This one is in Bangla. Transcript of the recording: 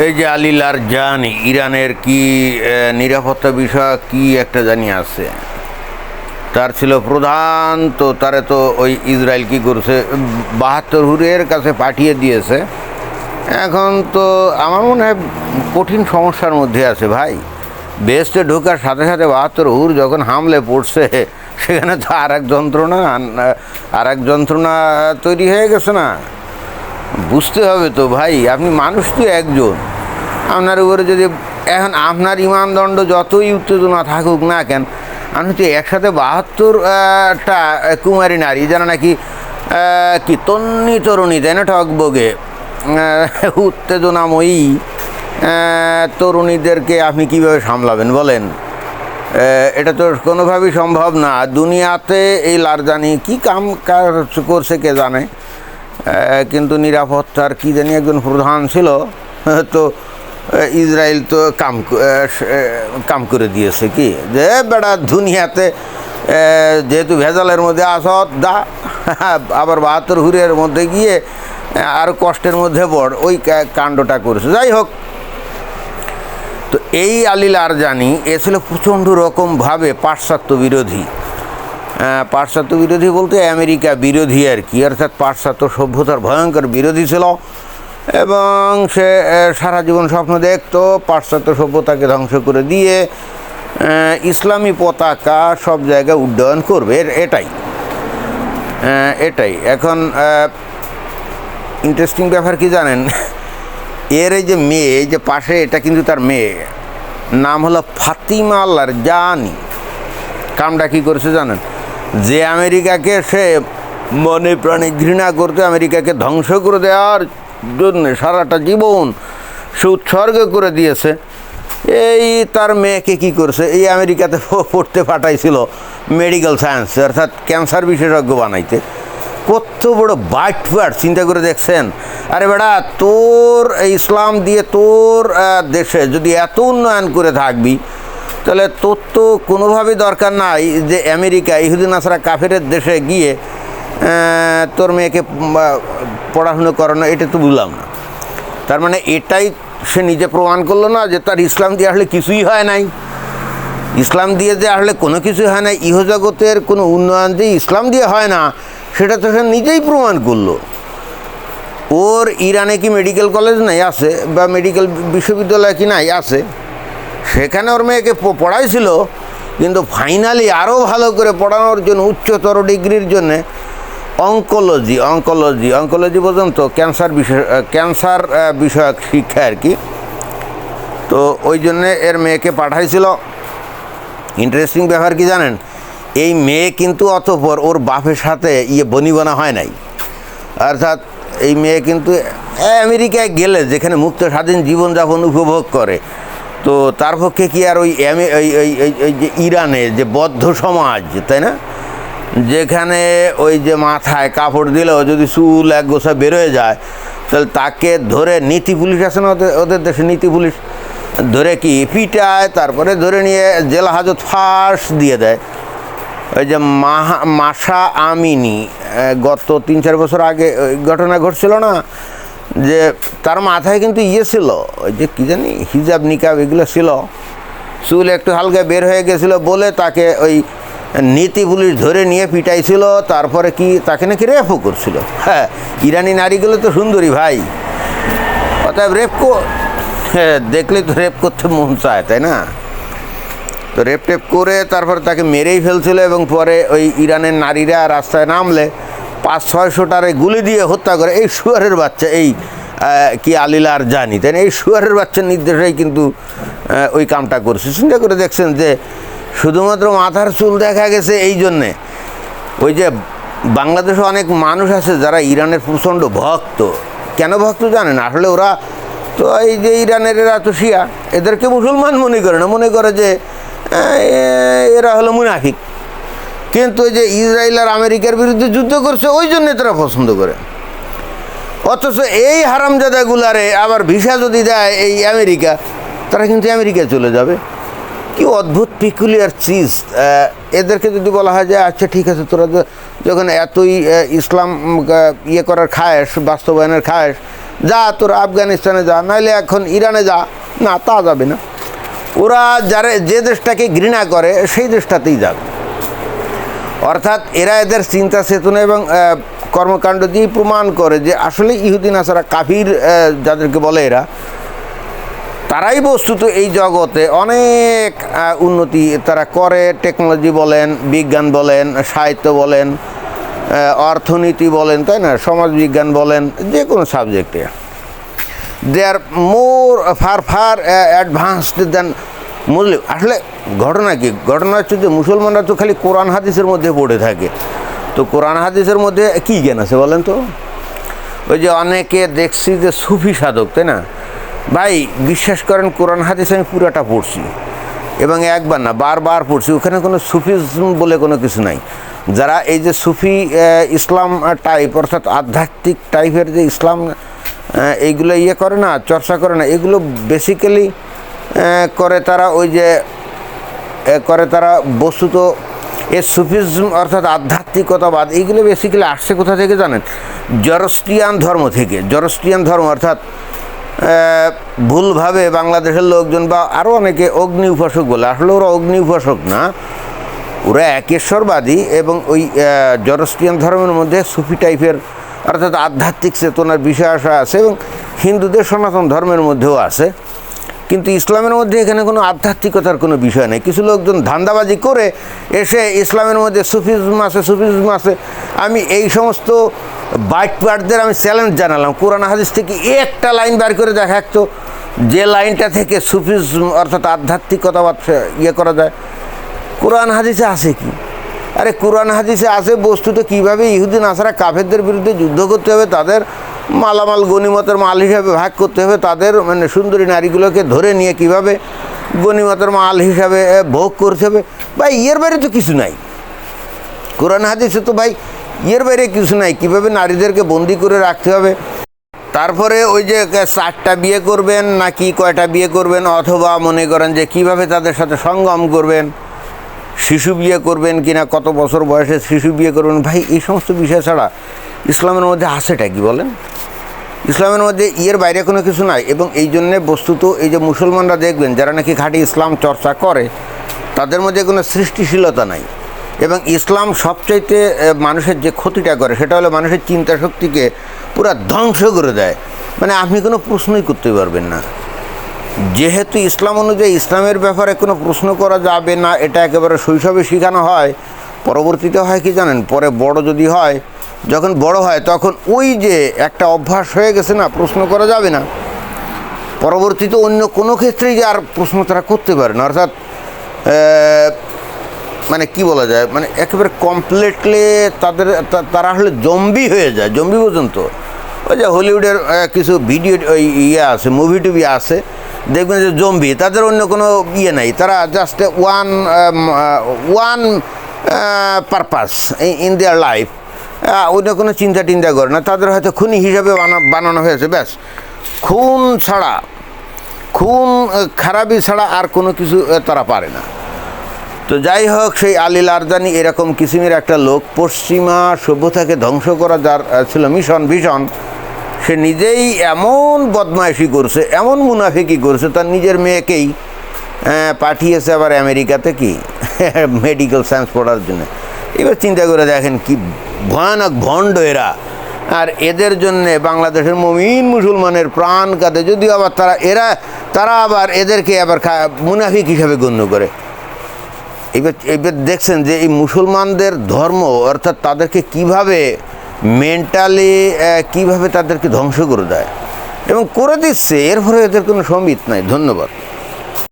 এই যে আলী লারজানি ইরানের কি নিরাপত্তা বিষয় কি একটা জানি আছে, তার ছিল প্রধান। তো তারে তো ওই ইসরায়েল কি করছে, 72 হুরের কাছে পাঠিয়ে দিয়েছে। এখন তো আমার মনে হয় কঠিন সমস্যার মধ্যে আছে ভাই। বেস্টে ঢোকার সাথে সাথে 72 হুর যখন হামলে পড়ছে, সেখানে তো আর এক যন্ত্রণা তৈরি হয়ে গেছে না। বুঝতে হবে তো ভাই, আপনি মানুষ তো একজন, আপনার উপরে যদি এখন আপনার ইমানদণ্ড যতই উত্তেজনা থাকুক না কেন, আপনি তো একসাথে 72টা কুমারী নারী যারা নাকি কি তন্নি তরুণী, তাই না, টকবগে উত্তেজনাময়ী তরুণীদেরকে আপনি কীভাবে সামলাবেন বলেন? এটা তো কোনোভাবেই সম্ভব না। দুনিয়াতে এই লারজানি কী কাম করছে কে জানে, কিন্তু নিরাপত্তার কী জানি একজন প্রধান ছিল, তো ইসরায়েল তো কাম করে দিয়েছে কি যে বেড়া দুনিয়াতে যেহেতু ভেজালের মধ্যে আসত দা, আবার 72 হুরের মধ্যে গিয়ে আরও কষ্টের মধ্যে পড়, ওই কাণ্ডটা করেছে। যাই হোক, তো এই আলী লারজানি এ ছিল প্রচণ্ড রকমভাবে পাশ্চাত্য বিরোধী। পাশ্চাত্য বিরোধী বলতে আমেরিকা বিরোধী আর কি, অর্থাৎ পাশ্চাত্য সভ্যতার ভয়ঙ্কর বিরোধী ছিল। এবং সে সারা জীবন স্বপ্ন দেখতো পাশ্চাত্য সভ্যতাকে ধ্বংস করে দিয়ে ইসলামী পতাকা সব জায়গায় উড্ডয়ন করবে, এটাই এখন ইন্টারেস্টিং ব্যাপার কি জানেন, এর এই যে মেয়ে, এই যে পাশে, এটা কিন্তু তার মেয়ে, নাম হলো ফাতিমা লারজানি। কামটা কী করেছে জানেন, যে আমেরিকাকে সে মনে প্রাণে ঘৃণা করতে, আমেরিকাকে ধ্বংস করে দেওয়ার জন্য সারাটা জীবন সে উৎসর্গ করে দিয়েছে, এই তার মেয়েকে কী করছে, এই আমেরিকাতে পড়তে পাঠাইছিল মেডিকেল সায়েন্স, অর্থাৎ ক্যান্সার বিশেষজ্ঞ বানাইতে। কত বড় বাটপাট, চিন্তা করে দেখছেন? আরে বেটা, তোর ইসলাম দিয়ে তোর দেশে যদি এত উন্নয়ন করে থাকবি, তাহলে তোর তো কোনোভাবেই দরকার নাই যে আমেরিকা ইহুদি নাসারা কাফেরের দেশে গিয়ে তোর মেয়েকে পড়াশুনো করানো। এটা তো বুঝলাম না। তার মানে এটাই সে নিজে প্রমাণ করলো না যে তার ইসলাম দিয়ে আসলে কিছুই হয় নাই, ইসলাম দিয়ে যে আসলে কোনো কিছুই হয় না, ইহজগতের কোনো উন্নয়ন যে ইসলাম দিয়ে হয় না, সেটা তো সে নিজেই প্রমাণ করলো। ওর ইরানে কি মেডিকেল কলেজ নাই? আছে। বা মেডিকেল বিশ্ববিদ্যালয় কি নাই? আছে। সেখানে ওর মেয়েকে পড়াইছিল, কিন্তু ফাইনালি আরও ভালো করে পড়ানোর জন্য উচ্চতর ডিগ্রির জন্যে অঙ্কোলজি পর্যন্ত ক্যান্সার বিষয়ক শিক্ষা আর কি, তো ওই জন্যে এর মেয়েকে পাঠাইছিল। ইন্টারেস্টিং ব্যাপার কি জানেন, এই মেয়ে কিন্তু অতঃপর ওর বাপের সাথে বনিবনা হয় নাই। অর্থাৎ এই মেয়ে কিন্তু আমেরিকায় গেলে, যেখানে মুক্ত স্বাধীন জীবনযাপন উপভোগ করে, তো তার পক্ষে কি আর ওই যে ইরানে যে বদ্ধ সমাজ, তাই না, যেখানে ওই যে মাথায় কাপড় দিলেও যদি চুল এক গোছা বেরোয় যায়, তাহলে তাকে ধরে নীতি পুলিশ আছে না ওদের দেশে, নীতি পুলিশ ধরে কি পিটায়, তারপরে ধরে নিয়ে জেল হাজত ফাঁস দিয়ে দেয়। ওই যে মাসা আমিনি গত 3-4 বছর আগে ঘটনা ঘটছিল না, যে তার মাথায় কিন্তু ছিল ওই যে কী জানি হিজাব নিকাব এগুলো ছিল, চুল একটু হালকা বের হয়ে গেছিলো বলে তাকে ওই নীতি পুলিশ ধরে নিয়ে পিটাইছিল। তারপরে কি তাকে নাকি রেপও করছিল। হ্যাঁ, ইরানি নারীগুলো তো সুন্দরী ভাই, অতএব দেখলে তো রেপ করতে মন চায়, তাই না? তো রেপ করে তারপরে তাকে মেরেই ফেলছিল। এবং পরে ওই ইরানের নারীরা রাস্তায় নামলে 500-600টারে গুলি দিয়ে হত্যা করে এই শুয়ারের বাচ্চা, এই কি আলী লারজানি, তাই না? এই শুয়ারের বাচ্চার নির্দেশেই কিন্তু ওই কামটা করছে। চিন্তা করে দেখছেন যে শুধুমাত্র মাথার চুল দেখা গেছে এই জন্যে। ওই যে বাংলাদেশে অনেক মানুষ আছে যারা ইরানের প্রচণ্ড ভক্ত। কেন ভক্ত জানেন? আসলে ওরা তো এই যে ইরানের এরা তো শিয়া, এদেরকে মুসলমান মনে করে না, মনে করে যে এরা হলো মুনাফিক। কিন্তু ওই যে ইসরায়েল আর আমেরিকার বিরুদ্ধে যুদ্ধ করছে, ওই জন্য তারা পছন্দ করে। অথচ এই হারামজাদাগুলারে আবার ভিসা যদি দেয় এই আমেরিকা, তারা কিন্তু আমেরিকায় চলে যাবে। কি অদ্ভুত পিকুলিয়ার চিজ। এদেরকে যদি বলা হয় যে আচ্ছা ঠিক আছে, তোরা যখন এতই ইসলাম করার খায়েশ, বাস্তবায়নের খায়েশ, যা তোরা আফগানিস্তানে যা, নাহলে এখন ইরানে যা, না তা যাবে না। ওরা যে দেশটাকে ঘৃণা করে সেই দেশটাতেই যাবে। অর্থাৎ এরা এদের চিন্তা চেতনা এবং কর্মকাণ্ড দিয়ে প্রমাণ করে যে আসলে ইহুদি নাসারা কাফির যাদেরকে বলে এরা, তারাই বস্তুত এই জগতে অনেক উন্নতি তারা করে। টেকনোলজি বলেন, বিজ্ঞান বলেন, সাহিত্য বলেন, অর্থনীতি বলেন, তাই না, সমাজবিজ্ঞান বলেন, যে কোনো সাবজেক্টে দে আর ফার অ্যাডভান্সড দেন মুসলিম। আসলে ঘটনা কি? ঘটনা হচ্ছে যে মুসলমানরা তো খালি কোরআন হাদিসের মধ্যে পড়ে থাকে। তো কোরআন হাদিসের মধ্যে কী জ্ঞান আছে বলেন তো? ওই যে অনেকে দেখছি যে সুফি সাধক, তাই না ভাই, বিশ্বাস করেন কোরআন হাদিস আমি পুরাটা পড়ছি এবং একবার না বারবার পড়ছি, ওখানে কোনো সুফিজম বলে কোনো কিছু নাই। যারা এই যে সুফি ইসলাম টাইপ, অর্থাৎ আধ্যাত্মিক টাইপের যে ইসলাম এইগুলো করে না, চর্চা করে না, এগুলো বেসিক্যালি করে তারা ওই যে করে তারা বস্তুত এই সুফিজম অর্থাৎ আধ্যাত্মিকতাবাদ এইগুলো বেসিক্যালি আসছে কোথা থেকে জানেন? জরস্ট্রিয়ান ধর্ম থেকে। জরস্ট্রিয়ান ধর্ম অর্থাৎ ভুলভাবে বাংলাদেশের লোকজন বা আরও অনেকে অগ্নি উপাসক বলে, আসলে ওরা অগ্নি উপাসক না, ওরা একেশ্বরবাদী। এবং ওই জরস্ট্রিয়ান ধর্মের মধ্যে সুফি টাইপের অর্থাৎ আধ্যাত্মিক চেতনার বিষয় আসা আছে এবং হিন্দুদের সনাতন ধর্মের মধ্যেও আছে। কিন্তু ইসলামের মধ্যে এখানে কোনো আধ্যাত্মিকতার কোনো বিষয় নেই। কিছু লোকজন ধান্দাবাজি করে এসে ইসলামের মধ্যে সুফিজম আছে, সুফিজম আছে। আমি এই সমস্ত বাইটপাটদের আমি চ্যালেঞ্জ জানালাম, কোরআন হাদিস থেকে একটা লাইন বার করে দেখাতো যে লাইনটা থেকে সুফিজম অর্থাৎ আধ্যাত্মিকতাবাদ করা যায়। কোরআন হাদিসে আছে কি? আরে কোরআন হাদিসে আছে বস্তুত কীভাবে ইহুদি নাসারা কাফেরদের বিরুদ্ধে যুদ্ধ করতে হবে, তাদের মালামাল গনিমতের মাল হিসাবে ভাগ করতে হবে, তাদের মানে সুন্দরী নারীগুলোকে ধরে নিয়ে কিভাবে গনিমতের মাল হিসাবে ভোগ করতে হবে। ভাই এর বাইরে তো কিছু নাই কোরআন হাদিসে, তো ভাই এর বাইরে কিছু নাই। কীভাবে নারীদেরকে বন্দি করে রাখতে হবে, তারপরে ওই যে 4টা বিয়ে করবেন নাকি কয়টা বিয়ে করবেন, অথবা মনে করেন যে কিভাবে তাদের সাথে সঙ্গম করবেন, শিশু বিয়ে করবেন কিনা, কত বছর বয়সে শিশু বিয়ে করবেন। ভাই এই সমস্ত বিষয় ছাড়া ইসলামের মধ্যে আছেটা কি বলেন? ইসলামের মধ্যে এর বাইরে কোনো কিছু নাই। এবং এই জন্যে বস্তুত এই যে মুসলমানরা দেখবেন যারা নাকি খাঁটি ইসলাম চর্চা করে, তাদের মধ্যে কোনো সৃষ্টিশীলতা নাই। এবং ইসলাম সবচাইতে মানুষের যে ক্ষতিটা করে সেটা হলো মানুষের চিন্তা শক্তিকে পুরা ধ্বংস করে দেয়। মানে আপনি কোনো প্রশ্নই করতে পারবেন না। যেহেতু ইসলাম অনুযায়ী ইসলামের ব্যাপারে কোনো প্রশ্ন করা যাবে না, এটা একেবারে শৈশবে শেখানো হয়। পরবর্তীতে হয় কি জানেন, পরে বড় যদি হয়, যখন বড় হয় তখন ওই যে একটা অভ্যাস হয়ে গেছে না, প্রশ্ন করা যাবে না, পরবর্তীতে অন্য কোনো ক্ষেত্রেই যে আর প্রশ্ন তারা করতে পারে না। অর্থাৎ মানে কি বলা যায়, মানে একেবারে কমপ্লিটলি তারা আসলে জম্বি হয়ে যায়। জম্বি পর্যন্ত ওই যে হলিউডের কিছু ভিডিও আছে, মুভি টুভি আছে, দেখবেন যে জম্বি, তাদের অন্য কোনো নাই, তারা just one purpose in their life, অন্য কোনো চিন্তা টিন্তা করে না। তাদের হয়তো খুনি হিসাবে বানানো হয়েছে, ব্যাস খুন ছাড়া, খুন খারাপি ছাড়া আর কোনো কিছু তারা পারে না। তো যাই হোক, সেই আলী লারজানি এরকম কিসিমের একটা লোক, পশ্চিমা সভ্যতাকে ধ্বংস করা যার ছিল মিশন ভিশন, সে নিজেই এমন বদমাইশি করছে, এমন মুনাফিকি করছে, তার নিজের মেয়েকেই পাঠিয়েছে আবার আমেরিকাতে কি মেডিকেল সায়েন্স পড়ার জন্য। এবার চিন্তা করে দেখেন কি ভয়ানক ভণ্ড এরা। আর এদের জন্যে বাংলাদেশের মুমিন মুসলমানের প্রাণ কাঁদে, যদিও আবার তারা আবার এদেরকে আবার মুনাফিক হিসাবে গণ্য করে। এবার দেখছেন যে এই মুসলমানদের ধর্ম অর্থাৎ তাদেরকে কিভাবে মেন্টালি কিভাবে তাদেরকে ধ্বংস করে দেয় এবং করে দিচ্ছে, এর ফলে এদের কোনো সম্বিত নাই। ধন্যবাদ।